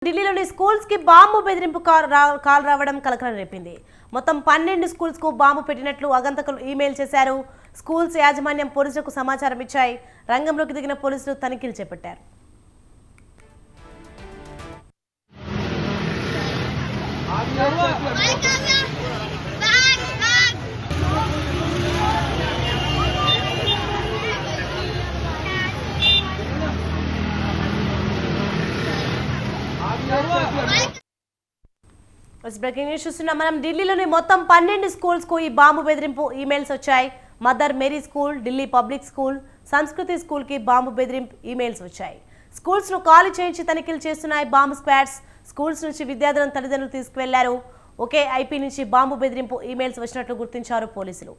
ఢిల్లీలోని స్కూల్స్ కి బాంబు బెదిరింపు కాల్ రావడం కలకలం రేపింది. మొత్తం 12 స్కూల్స్ కు బాంబు పెట్టినట్లు అగంతకులు ఈమెయిల్ చేశారు. స్కూల్స్ యాజమాన్యం పోలీసులకు సమాచారం ఇచ్చాయి. రంగంలోకి దిగిన పోలీసులు తనిఖీలు చేపట్టారు. బ్రేకింగ్ న్యూస్ చూస్తున్నాం మనం. ఢిల్లీలోని మొత్తం 12 స్కూల్స్ కు ఈ బాంబు బెదిరింపు ఈమెయిల్స్ వచ్చాయి. Mother Mary School, Delhi Public School, Sanskriti School కి బాంబు బెదిరింపు ఈమెయిల్స్ వచ్చాయి. స్కూల్స్ ను ఖాళీ చేయించి తనిఖీలు చేస్తున్నాయి బాంబు స్క్వాడ్స్. స్కూల్స్ నుంచి విద్యార్థులను తల్లిదండ్రులు తీసుకువెళ్లారు. ఒకే ఐపీ నుంచి బాంబు బెదిరింపు ఈమెయిల్స్ వచ్చినట్లు గుర్తించారు పోలీసులు.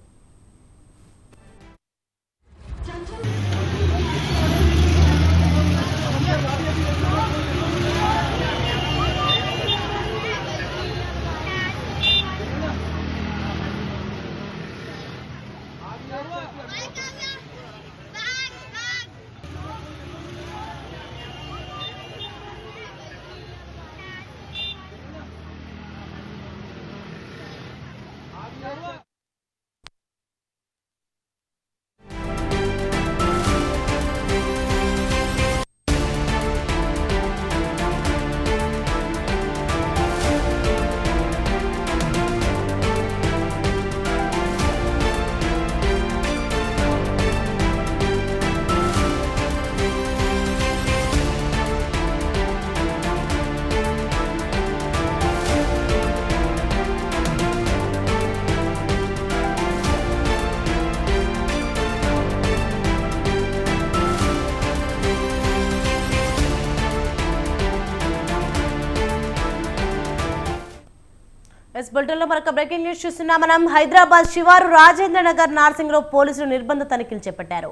బులెటిన్లో మరొక బ్రేకింగ్ న్యూస్ చూస్తున్నాం మనం. హైదరాబాద్ శివారు రాజేంద్ర నగర్ నార్సింగ్ లో పోలీసులు నిర్బంధ తనిఖీలు చేపట్టారు.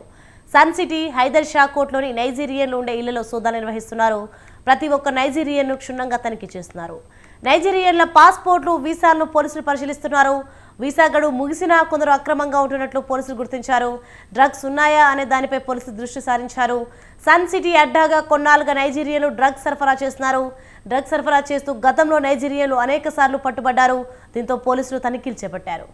సన్ సిటీ, హైదర్ షా కోట్లోని నైజీరియన్లు ఉండే ఇళ్లలో సోదాలు నిర్వహిస్తున్నారు. ప్రతి ఒక్క నైజీరియన్ను క్షుణ్ణంగా తనిఖీ చేస్తున్నారు. నైజీరియన్ల పాస్పోర్ట్లు, వీసాలను పోలీసులు పరిశీలిస్తున్నారు. వీసా గడువు ముగిసినా కొందరు అక్రమంగా ఉంటున్నట్లు పోలీసులు గుర్తించారు. డ్రగ్స్ ఉన్నాయా అనే దానిపై పోలీసులు దృష్టి సారించారు. సన్ సిటీ అడ్డాగా కొన్నాళ్ళుగా నైజీరియన్లు డ్రగ్స్ సరఫరా చేస్తున్నారు. డ్రగ్స్ సరఫరా చేస్తూ గతంలో నైజీరియన్లు అనేక సార్లు పట్టుబడ్డారు. దీంతో పోలీసులు తనిఖీలు చేపట్టారు.